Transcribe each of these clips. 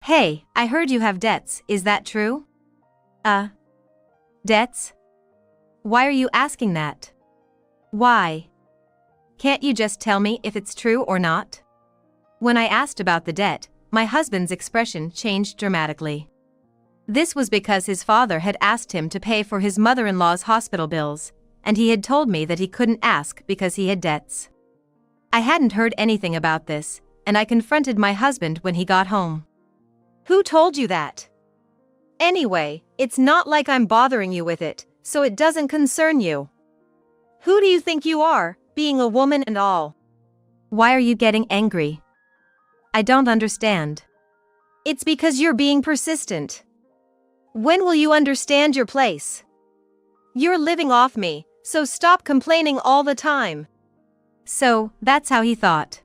Hey, I heard you have debts, is that true? Debts? Why are you asking that? Why? Can't you just tell me if it's true or not? When I asked about the debt, my husband's expression changed dramatically. This was because his father had asked him to pay for his mother-in-law's hospital bills, and he had told me that he couldn't ask because he had debts. I hadn't heard anything about this, and I confronted my husband when he got home. Who told you that? Anyway, it's not like I'm bothering you with it, so it doesn't concern you. Who do you think you are, being a woman and all? Why are you getting angry? I don't understand. It's because you're being persistent. When will you understand your place? You're living off me, so stop complaining all the time. So, that's how he thought.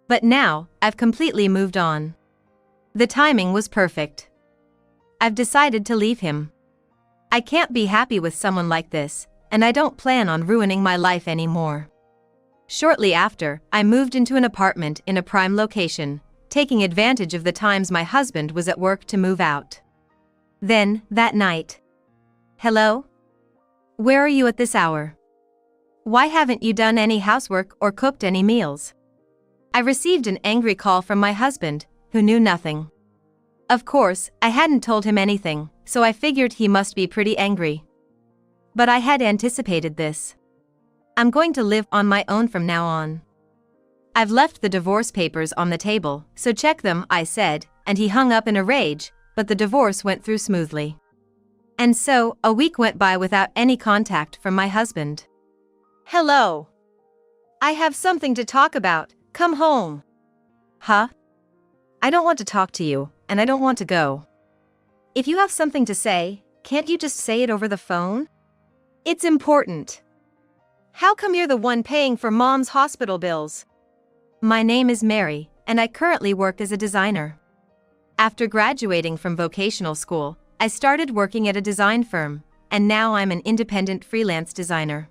But now, I've completely moved on. The timing was perfect. I've decided to leave him. I can't be happy with someone like this, and I don't plan on ruining my life anymore. Shortly after, I moved into an apartment in a prime location, taking advantage of the times my husband was at work to move out. Then, that night. Hello? Where are you at this hour? Why haven't you done any housework or cooked any meals? I received an angry call from my husband, who knew nothing. Of course, I hadn't told him anything, so I figured he must be pretty angry. But I had anticipated this. I'm going to live on my own from now on. I've left the divorce papers on the table, so check them, I said, and he hung up in a rage, but the divorce went through smoothly. And so, a week went by without any contact from my husband. Hello. I have something to talk about, come home. Huh? I don't want to talk to you, and I don't want to go. If you have something to say, can't you just say it over the phone? It's important. How come you're the one paying for Mom's hospital bills? My name is Mary, and I currently work as a designer. After graduating from vocational school, I started working at a design firm, and now I'm an independent freelance designer.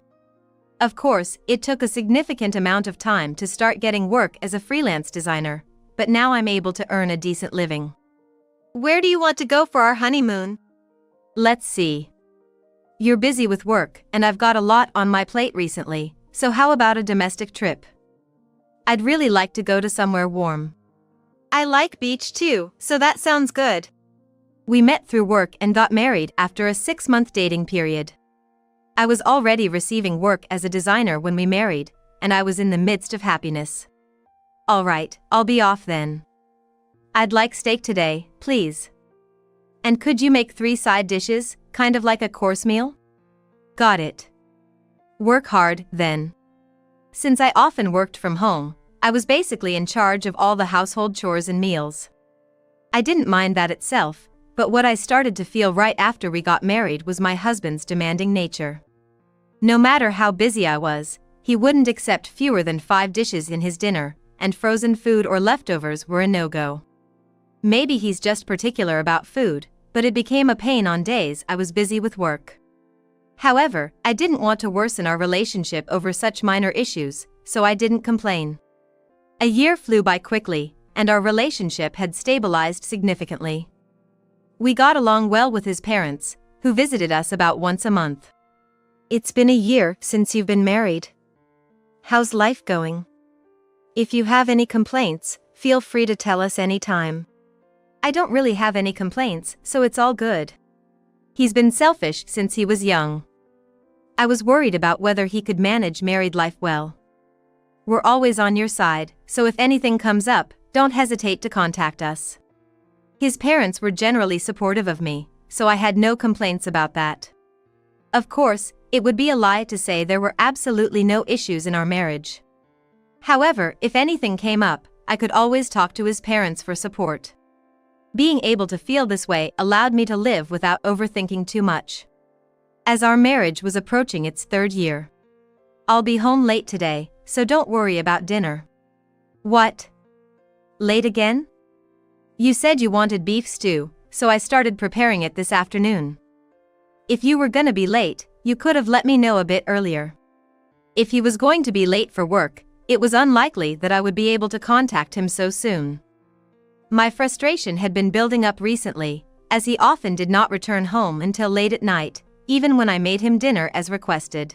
Of course, it took a significant amount of time to start getting work as a freelance designer, but now I'm able to earn a decent living. Where do you want to go for our honeymoon? Let's see. You're busy with work, and I've got a lot on my plate recently, so how about a domestic trip? I'd really like to go to somewhere warm. I like beach too, so that sounds good. We met through work and got married after a 6-month dating period. I was already receiving work as a designer when we married, and I was in the midst of happiness. Alright, I'll be off then. I'd like steak today, please. And could you make 3 side dishes, kind of like a course meal? Got it. Work hard, then. Since I often worked from home, I was basically in charge of all the household chores and meals. I didn't mind that itself, but what I started to feel right after we got married was my husband's demanding nature. No matter how busy I was, he wouldn't accept fewer than 5 dishes in his dinner, and frozen food or leftovers were a no-go. Maybe he's just particular about food, but it became a pain on days I was busy with work. However, I didn't want to worsen our relationship over such minor issues, so I didn't complain. A year flew by quickly, and our relationship had stabilized significantly. We got along well with his parents, who visited us about once a month. It's been a year since you've been married. How's life going? If you have any complaints, feel free to tell us anytime. I don't really have any complaints, so it's all good. He's been selfish since he was young. I was worried about whether he could manage married life well. We're always on your side, so if anything comes up, don't hesitate to contact us. His parents were generally supportive of me, so I had no complaints about that. Of course, it would be a lie to say there were absolutely no issues in our marriage. However, if anything came up, I could always talk to his parents for support. Being able to feel this way allowed me to live without overthinking too much. As our marriage was approaching its 3rd year. I'll be home late today, so don't worry about dinner. What? Late again? You said you wanted beef stew, so I started preparing it this afternoon. If you were gonna be late, you could have let me know a bit earlier. If he was going to be late for work, it was unlikely that I would be able to contact him so soon. My frustration had been building up recently, as he often did not return home until late at night, even when I made him dinner as requested.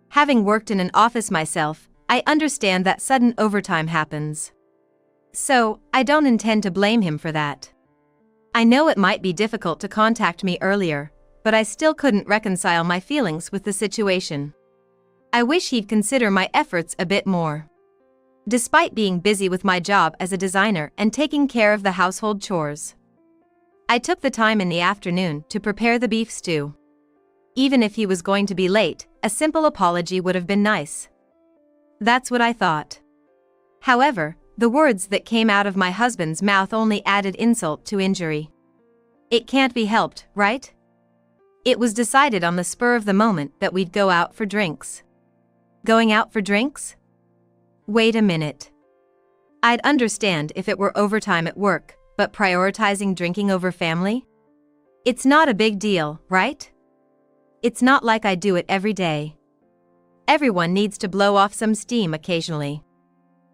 Having worked in an office myself, I understand that sudden overtime happens. So, I don't intend to blame him for that. I know it might be difficult to contact me earlier, but I still couldn't reconcile my feelings with the situation. I wish he'd consider my efforts a bit more. Despite being busy with my job as a designer and taking care of the household chores, I took the time in the afternoon to prepare the beef stew. Even if he was going to be late, a simple apology would have been nice. That's what I thought. However, the words that came out of my husband's mouth only added insult to injury. It can't be helped, right? It was decided on the spur of the moment that we'd go out for drinks. Going out for drinks? Wait a minute. I'd understand if it were overtime at work, but prioritizing drinking over family? It's not a big deal, right? It's not like I do it every day. Everyone needs to blow off some steam occasionally.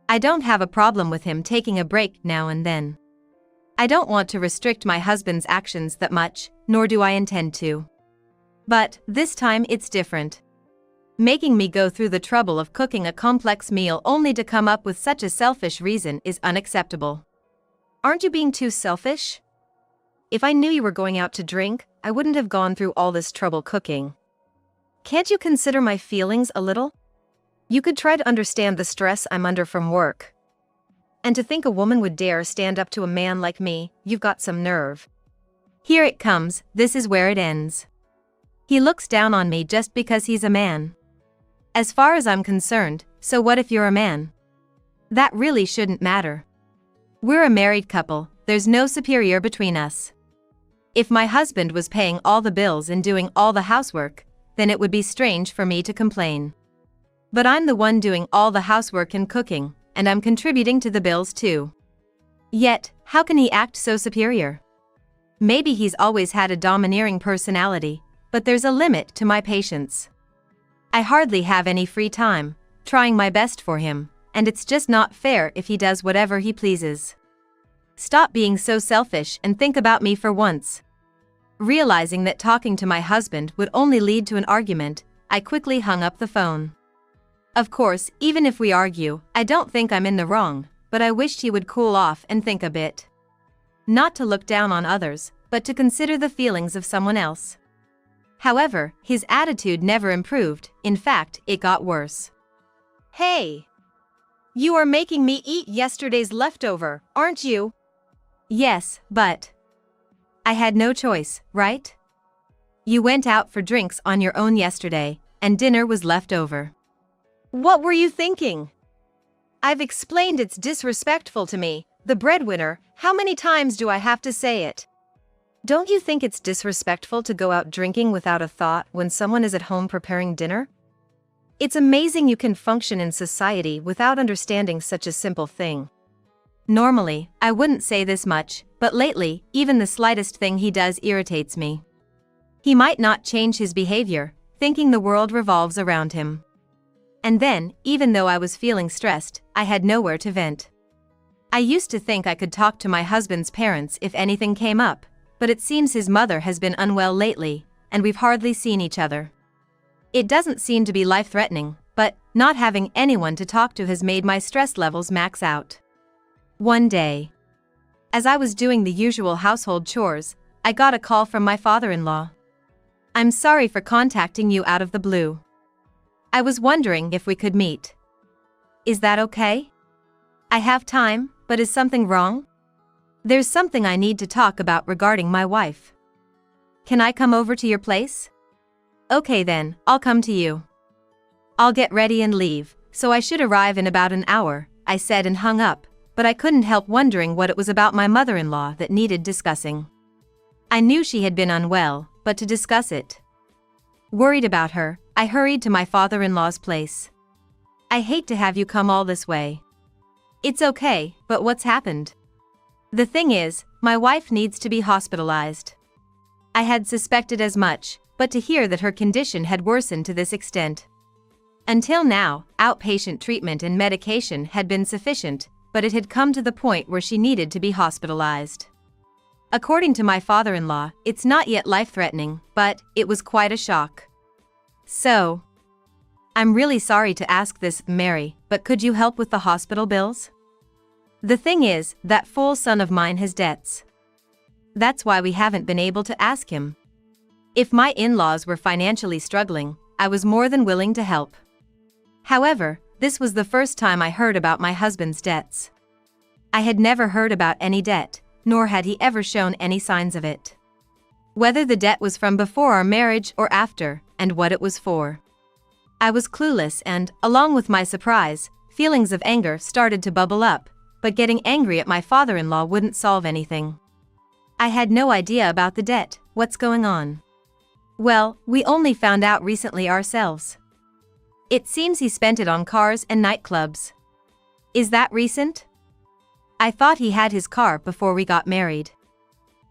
I don't have a problem with him taking a break now and then. I don't want to restrict my husband's actions that much, nor do I intend to. But, this time it's different. Making me go through the trouble of cooking a complex meal only to come up with such a selfish reason is unacceptable. Aren't you being too selfish? If I knew you were going out to drink, I wouldn't have gone through all this trouble cooking. Can't you consider my feelings a little? You could try to understand the stress I'm under from work. And to think a woman would dare stand up to a man like me, you've got some nerve. Here it comes, this is where it ends. He looks down on me just because he's a man. As far as I'm concerned, so what if you're a man? That really shouldn't matter. We're a married couple, there's no superior between us. If my husband was paying all the bills and doing all the housework, then it would be strange for me to complain. But I'm the one doing all the housework and cooking, and I'm contributing to the bills too. Yet, how can he act so superior? Maybe he's always had a domineering personality, but there's a limit to my patience. I hardly have any free time, trying my best for him, and it's just not fair if he does whatever he pleases. Stop being so selfish and think about me for once. Realizing that talking to my husband would only lead to an argument, I quickly hung up the phone. Of course, even if we argue, I don't think I'm in the wrong, but I wished he would cool off and think a bit. Not to look down on others, but to consider the feelings of someone else. However, his attitude never improved, in fact, it got worse. Hey! You are making me eat yesterday's leftover, aren't you? Yes, but I had no choice, right? You went out for drinks on your own yesterday, and dinner was left over. What were you thinking? I've explained it's disrespectful to me, the breadwinner. How many times do I have to say it? Don't you think it's disrespectful to go out drinking without a thought when someone is at home preparing dinner? It's amazing you can function in society without understanding such a simple thing. Normally, I wouldn't say this much, but lately, even the slightest thing he does irritates me. He might not change his behavior, thinking the world revolves around him. And then, even though I was feeling stressed, I had nowhere to vent. I used to think I could talk to my husband's parents if anything came up, but it seems his mother has been unwell lately, and we've hardly seen each other. It doesn't seem to be life-threatening, but not having anyone to talk to has made my stress levels max out. One day, as I was doing the usual household chores, I got a call from my father-in-law. I'm sorry for contacting you out of the blue. I was wondering if we could meet. Is that okay? I have time, but is something wrong? There's something I need to talk about regarding my wife. Can I come over to your place? Okay then, I'll come to you. I'll get ready and leave, so I should arrive in about an hour, I said and hung up, but I couldn't help wondering what it was about my mother-in-law that needed discussing. I knew she had been unwell, but to discuss it. Worried about her, I hurried to my father-in-law's place. I hate to have you come all this way. It's okay, but what's happened? The thing is, my wife needs to be hospitalized. I had suspected as much, but to hear that her condition had worsened to this extent. Until now, outpatient treatment and medication had been sufficient, but it had come to the point where she needed to be hospitalized. According to my father-in-law, it's not yet life-threatening, but it was quite a shock. So, I'm really sorry to ask this, Mary, but could you help with the hospital bills? The thing is, that fool son of mine has debts. That's why we haven't been able to ask him. If my in-laws were financially struggling, I was more than willing to help. However, this was the first time I heard about my husband's debts. I had never heard about any debt, nor had he ever shown any signs of it. Whether the debt was from before our marriage or after, and what it was for. I was clueless and, along with my surprise, feelings of anger started to bubble up, but getting angry at my father-in-law wouldn't solve anything. I had no idea about the debt. What's going on? Well, we only found out recently ourselves. It seems he spent it on cars and nightclubs. Is that recent? I thought he had his car before we got married.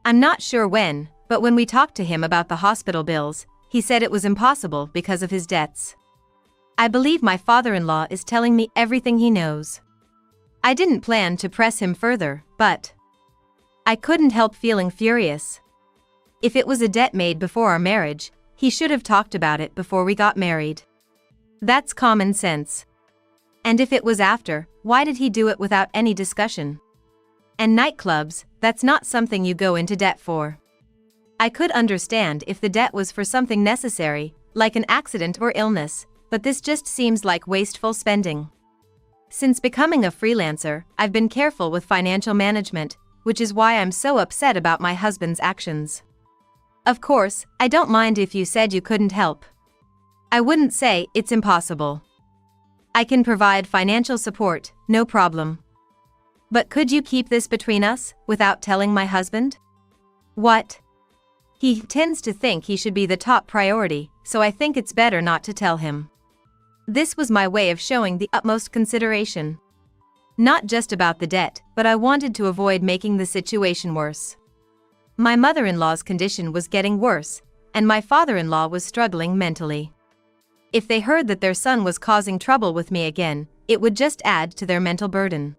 I'm not sure when, but when we talked to him about the hospital bills, he said it was impossible because of his debts. I believe my father-in-law is telling me everything he knows. I didn't plan to press him further, but I couldn't help feeling furious. If it was a debt made before our marriage, he should have talked about it before we got married. That's common sense. And if it was after, why did he do it without any discussion? And nightclubs, that's not something you go into debt for. I could understand if the debt was for something necessary, like an accident or illness, but this just seems like wasteful spending. Since becoming a freelancer, I've been careful with financial management, which is why I'm so upset about my husband's actions. Of course, I don't mind if you said you couldn't help. I wouldn't say it's impossible. I can provide financial support, no problem. But could you keep this between us, without telling my husband? What? He tends to think he should be the top priority, so I think it's better not to tell him. This was my way of showing the utmost consideration. Not just about the debt, but I wanted to avoid making the situation worse. My mother-in-law's condition was getting worse, and my father-in-law was struggling mentally. If they heard that their son was causing trouble with me again, it would just add to their mental burden.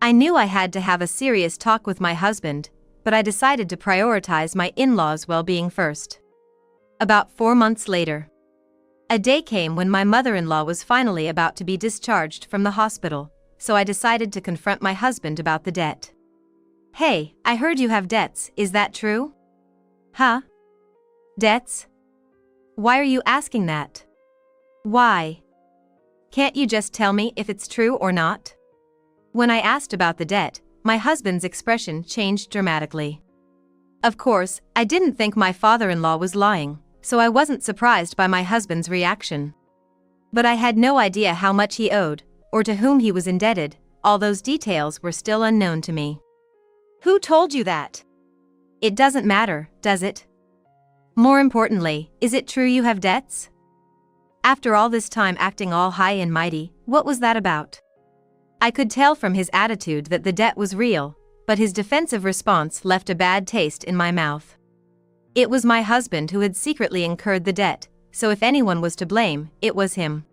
I knew I had to have a serious talk with my husband, but I decided to prioritize my in-laws' well-being first. About 4 months later, a day came when my mother-in-law was finally about to be discharged from the hospital, so I decided to confront my husband about the debt. Hey, I heard you have debts, is that true? Huh? Debts? Why are you asking that? Why? Can't you just tell me if it's true or not? When I asked about the debt, my husband's expression changed dramatically. Of course, I didn't think my father-in-law was lying, so I wasn't surprised by my husband's reaction. But I had no idea how much he owed, or to whom he was indebted. All those details were still unknown to me. Who told you that? It doesn't matter, does it? More importantly, is it true you have debts? After all this time acting all high and mighty, what was that about? I could tell from his attitude that the debt was real, but his defensive response left a bad taste in my mouth. It was my husband who had secretly incurred the debt, so if anyone was to blame, it was him.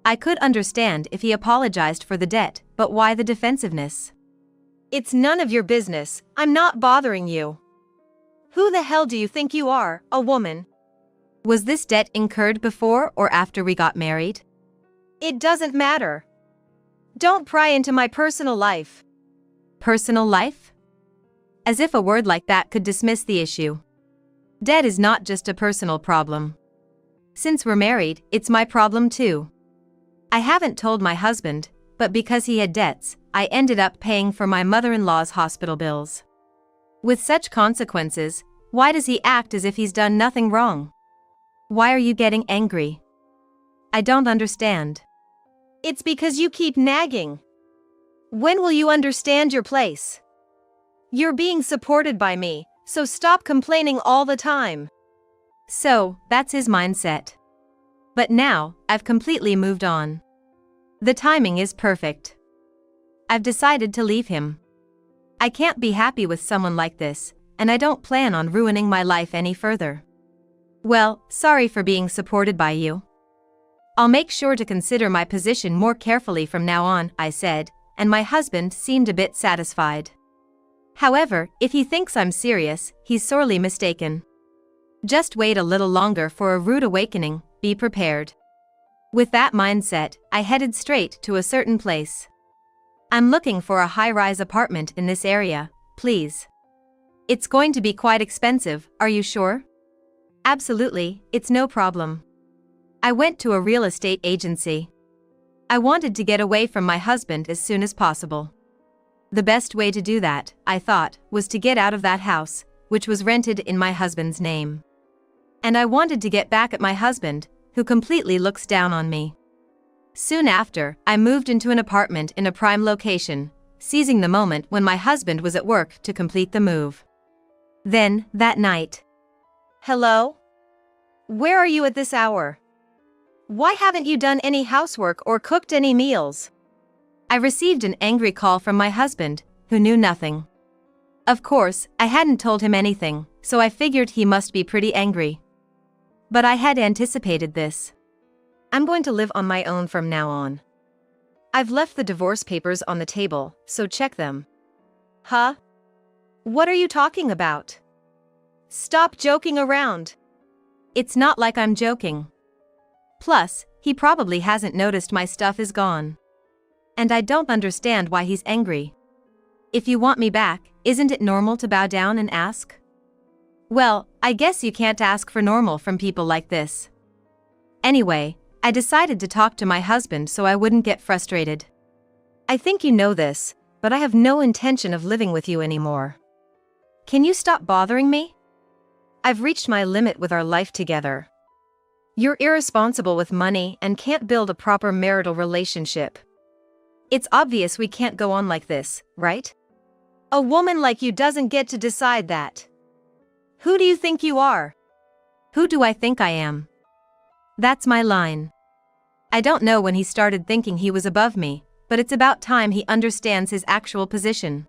I could understand if he apologized for the debt, but why the defensiveness? It's none of your business, I'm not bothering you. Who the hell do you think you are, a woman? Was this debt incurred before or after we got married? It doesn't matter. Don't pry into my personal life. Personal life? As if a word like that could dismiss the issue. Debt is not just a personal problem. Since we're married, it's my problem too. I haven't told my husband, but because he had debts, I ended up paying for my mother-in-law's hospital bills. With such consequences, why does he act as if he's done nothing wrong? Why are you getting angry? I don't understand. It's because you keep nagging. When will you understand your place? You're being supported by me, so stop complaining all the time. So, that's his mindset. But now, I've completely moved on. The timing is perfect. I've decided to leave him. I can't be happy with someone like this, and I don't plan on ruining my life any further. Well, sorry for being supported by you. I'll make sure to consider my position more carefully from now on, I said, and my husband seemed a bit satisfied. However, if he thinks I'm serious, he's sorely mistaken. Just wait a little longer for a rude awakening, be prepared. With that mindset, I headed straight to a certain place. I'm looking for a high-rise apartment in this area, please. It's going to be quite expensive, are you sure? Absolutely, it's no problem. I went to a real estate agency. I wanted to get away from my husband as soon as possible. The best way to do that, I thought, was to get out of that house, which was rented in my husband's name. And I wanted to get back at my husband, who completely looks down on me. Soon after, I moved into an apartment in a prime location, seizing the moment when my husband was at work to complete the move. Then, that night. Hello? Where are you at this hour? Why haven't you done any housework or cooked any meals? I received an angry call from my husband, who knew nothing. Of course, I hadn't told him anything, so I figured he must be pretty angry. But I had anticipated this. I'm going to live on my own from now on. I've left the divorce papers on the table, so check them. Huh? What are you talking about? Stop joking around. It's not like I'm joking. Plus, he probably hasn't noticed my stuff is gone. And I don't understand why he's angry. If you want me back, isn't it normal to bow down and ask? Well, I guess you can't ask for normal from people like this. Anyway, I decided to talk to my husband so I wouldn't get frustrated. I think you know this, but I have no intention of living with you anymore. Can you stop bothering me? I've reached my limit with our life together. You're irresponsible with money and can't build a proper marital relationship. It's obvious we can't go on like this, right? A woman like you doesn't get to decide that. Who do you think you are? Who do I think I am? That's my line. I don't know when he started thinking he was above me, but it's about time he understands his actual position.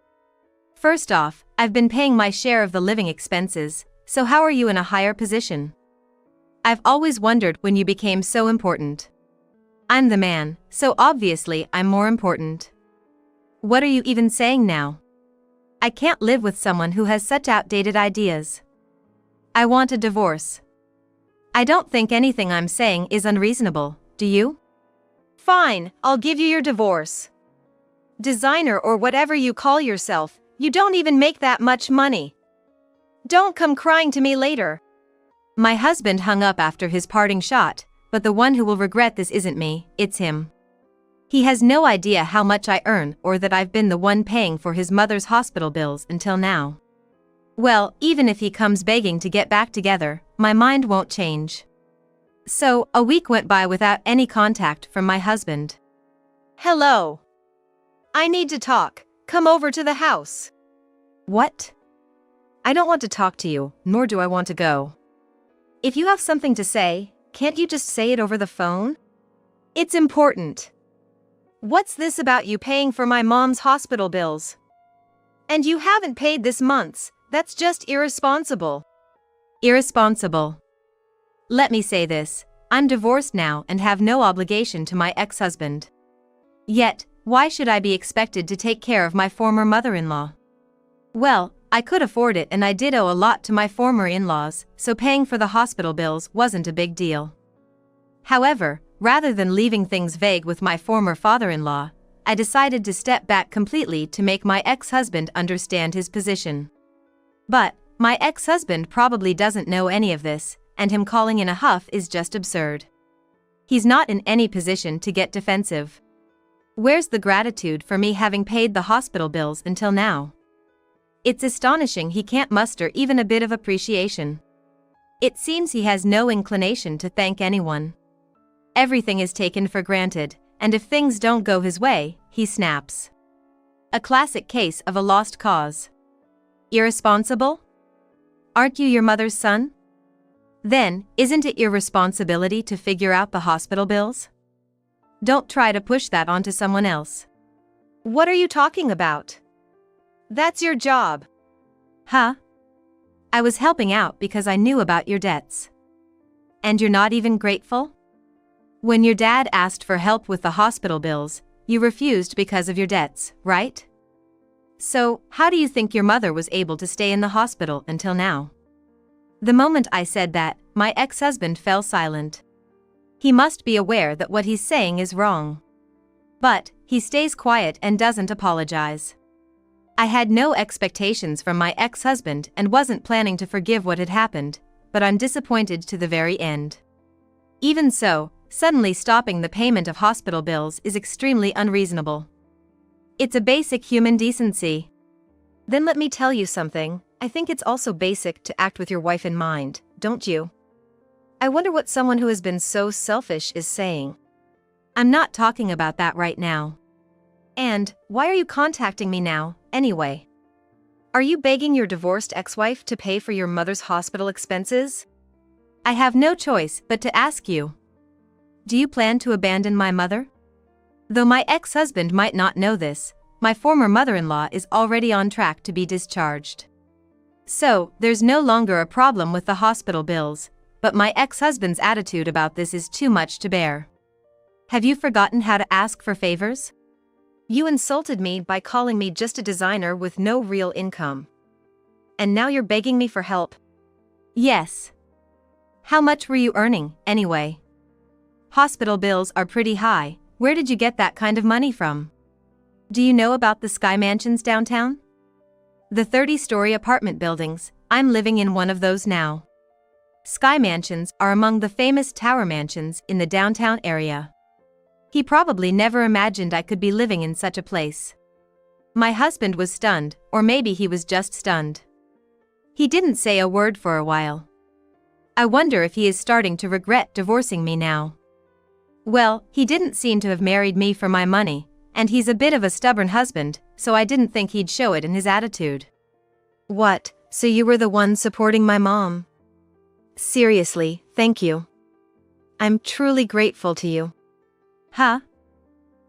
First off, I've been paying my share of the living expenses, so how are you in a higher position? I've always wondered when you became so important. I'm the man, so obviously I'm more important. What are you even saying now? I can't live with someone who has such outdated ideas. I want a divorce. I don't think anything I'm saying is unreasonable, do you? Fine, I'll give you your divorce. Designer or whatever you call yourself, you don't even make that much money. Don't come crying to me later. My husband hung up after his parting shot, but the one who will regret this isn't me, it's him. He has no idea how much I earn or that I've been the one paying for his mother's hospital bills until now. Well, even if he comes begging to get back together, my mind won't change. So, a week went by without any contact from my husband. Hello. I need to talk. Come over to the house. What? I don't want to talk to you, nor do I want to go. If you have something to say, can't you just say it over the phone? It's important. What's this about you paying for my mom's hospital bills? And you haven't paid this month's, that's just irresponsible. Irresponsible. Let me say this, I'm divorced now and have no obligation to my ex-husband. Yet, why should I be expected to take care of my former mother-in-law? Well, I could afford it and I did owe a lot to my former in-laws, so paying for the hospital bills wasn't a big deal. However, rather than leaving things vague with my former father-in-law, I decided to step back completely to make my ex-husband understand his position. But, my ex-husband probably doesn't know any of this, and him calling in a huff is just absurd. He's not in any position to get defensive. Where's the gratitude for me having paid the hospital bills until now? It's astonishing he can't muster even a bit of appreciation. It seems he has no inclination to thank anyone. Everything is taken for granted, and if things don't go his way, he snaps. A classic case of a lost cause. Irresponsible? Aren't you your mother's son? Then, isn't it your responsibility to figure out the hospital bills? Don't try to push that onto someone else. What are you talking about? That's your job. Huh? I was helping out because I knew about your debts. And you're not even grateful? When your dad asked for help with the hospital bills, You refused because of your debts, right? So, how do you think your mother was able to stay in the hospital until now? The moment I said that, my ex-husband fell silent. He must be aware that what he's saying is wrong. But, he stays quiet and doesn't apologize. I had no expectations from my ex-husband and wasn't planning to forgive what had happened, but I'm disappointed to the very end. Even so, suddenly stopping the payment of hospital bills is extremely unreasonable. It's a basic human decency. Then let me tell you something, I think it's also basic to act with your wife in mind, don't you? I wonder what someone who has been so selfish is saying. I'm not talking about that right now. And, why are you contacting me now, anyway? Are you begging your divorced ex-wife to pay for your mother's hospital expenses? I have no choice but to ask you. Do you plan to abandon my mother? Though my ex-husband might not know this, my former mother-in-law is already on track to be discharged. So, there's no longer a problem with the hospital bills, but my ex-husband's attitude about this is too much to bear. Have you forgotten how to ask for favors? You insulted me by calling me just a designer with no real income. And now you're begging me for help? Yes. How much were you earning, anyway? Hospital bills are pretty high. Where did you get that kind of money from? Do you know about the Sky Mansions downtown? The 30-story apartment buildings, I'm living in one of those now. Sky Mansions are among the famous tower mansions in the downtown area. He probably never imagined I could be living in such a place. My husband was stunned, or maybe he was just stunned. He didn't say a word for a while. I wonder if he is starting to regret divorcing me now. Well, he didn't seem to have married me for my money, and he's a bit of a stubborn husband, so I didn't think he'd show it in his attitude. What, so you were the one supporting my mom? Seriously, thank you. I'm truly grateful to you. Huh?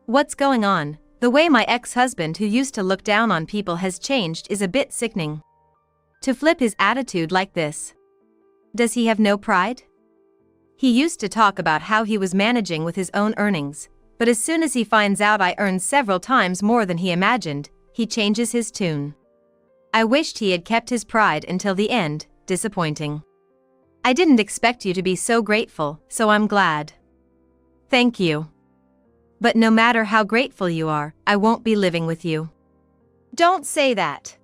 What's going on? The way my ex-husband who used to look down on people has changed is a bit sickening. To flip his attitude like this. Does he have no pride? He used to talk about how he was managing with his own earnings, but as soon as he finds out I earn several times more than he imagined, he changes his tune. I wished he had kept his pride until the end, disappointing. I didn't expect you to be so grateful, so I'm glad. Thank you. But no matter how grateful you are, I won't be living with you. Don't say that.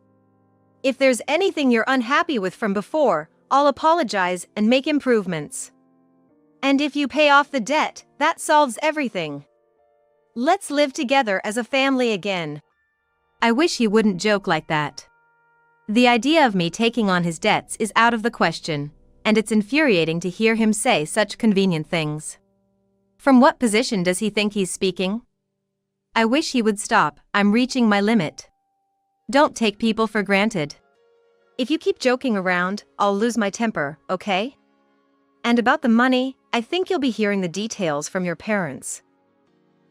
If there's anything you're unhappy with from before, I'll apologize and make improvements. And if you pay off the debt, that solves everything. Let's live together as a family again. I wish he wouldn't joke like that. The idea of me taking on his debts is out of the question, and it's infuriating to hear him say such convenient things. From what position does he think he's speaking? I wish he would stop, I'm reaching my limit. Don't take people for granted. If you keep joking around, I'll lose my temper, okay? And about the money, I think you'll be hearing the details from your parents.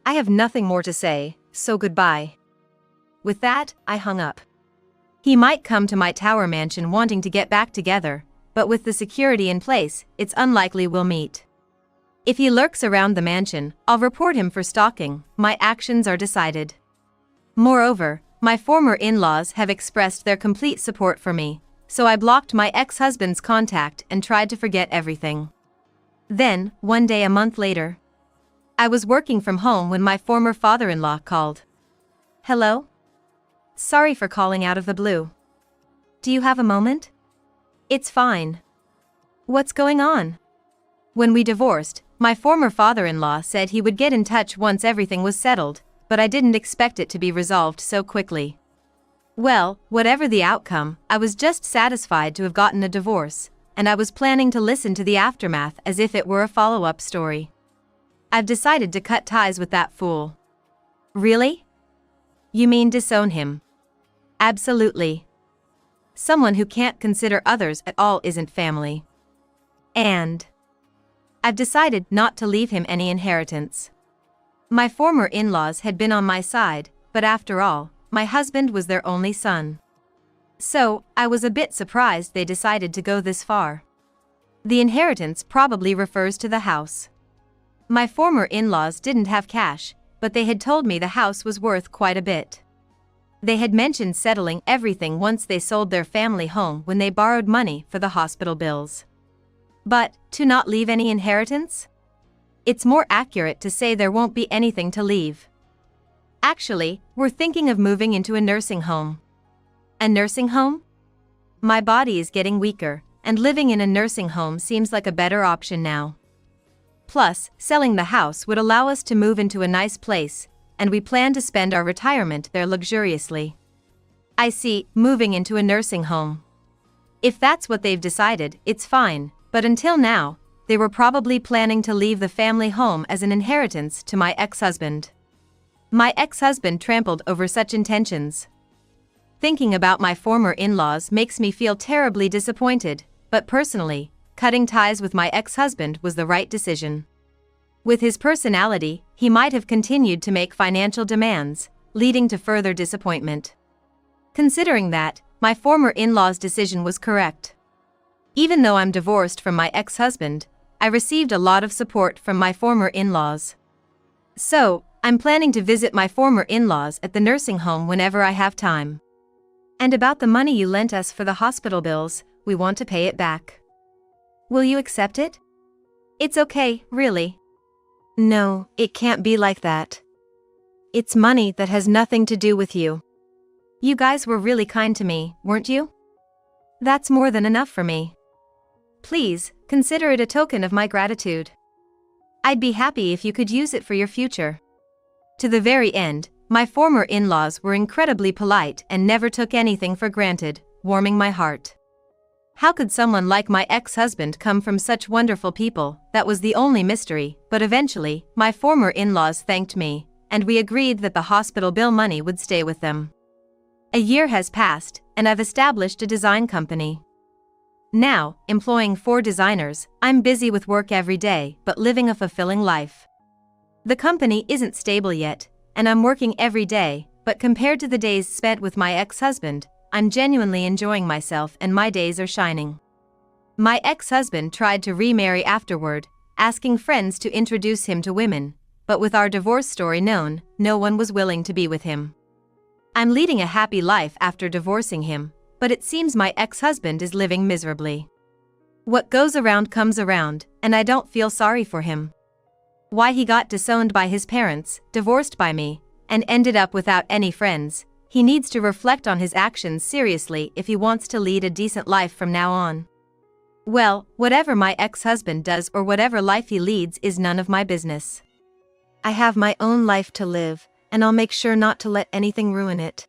I have nothing more to say, so goodbye. With that, I hung up. He might come to my tower mansion wanting to get back together, but with the security in place, it's unlikely we'll meet. If he lurks around the mansion, I'll report him for stalking. My actions are decided. Moreover, my former in-laws have expressed their complete support for me, so I blocked my ex-husband's contact and tried to forget everything. Then, one day a month later, I was working from home when my former father-in-law called. Hello? Sorry for calling out of the blue. Do you have a moment? It's fine. What's going on? When we divorced, my former father-in-law said he would get in touch once everything was settled, but I didn't expect it to be resolved so quickly. Well, whatever the outcome, I was just satisfied to have gotten a divorce, and I was planning to listen to the aftermath as if it were a follow-up story. I've decided to cut ties with that fool. Really? You mean disown him? Absolutely. Someone who can't consider others at all isn't family. And I've decided not to leave him any inheritance. My former in-laws had been on my side, but after all, my husband was their only son. So, I was a bit surprised they decided to go this far. The inheritance probably refers to the house. My former in-laws didn't have cash, but they had told me the house was worth quite a bit. They had mentioned settling everything once they sold their family home when they borrowed money for the hospital bills. But, to not leave any inheritance? It's more accurate to say there won't be anything to leave. Actually, we're thinking of moving into a nursing home. A nursing home? My body is getting weaker, and living in a nursing home seems like a better option now. Plus, selling the house would allow us to move into a nice place, and we plan to spend our retirement there luxuriously. I see, moving into a nursing home. If that's what they've decided, it's fine, but until now, they were probably planning to leave the family home as an inheritance to my ex-husband. My ex-husband trampled over such intentions. Thinking about my former in-laws makes me feel terribly disappointed, but personally, cutting ties with my ex-husband was the right decision. With his personality, he might have continued to make financial demands, leading to further disappointment. Considering that, my former in-law's decision was correct. Even though I'm divorced from my ex-husband, I received a lot of support from my former in-laws. So, I'm planning to visit my former in-laws at the nursing home whenever I have time. And about the money you lent us for the hospital bills, we want to pay it back. Will you accept it? It's okay, really. No, it can't be like that. It's money that has nothing to do with you. You guys were really kind to me, weren't you? That's more than enough for me. Please, consider it a token of my gratitude. I'd be happy if you could use it for your future. To the very end, my former in-laws were incredibly polite and never took anything for granted, warming my heart. How could someone like my ex-husband come from such wonderful people? That was the only mystery, but eventually, my former in-laws thanked me, and we agreed that the hospital bill money would stay with them. A year has passed, and I've established a design company. Now, employing 4 designers, I'm busy with work every day but living a fulfilling life. The company isn't stable yet, and I'm working every day, but compared to the days spent with my ex-husband, I'm genuinely enjoying myself and my days are shining. My ex-husband tried to remarry afterward, asking friends to introduce him to women, but with our divorce story known, no one was willing to be with him. I'm leading a happy life after divorcing him, but it seems my ex-husband is living miserably. What goes around comes around, and I don't feel sorry for him. Why he got disowned by his parents, divorced by me, and ended up without any friends, he needs to reflect on his actions seriously if he wants to lead a decent life from now on. Well, whatever my ex-husband does or whatever life he leads is none of my business. I have my own life to live, and I'll make sure not to let anything ruin it.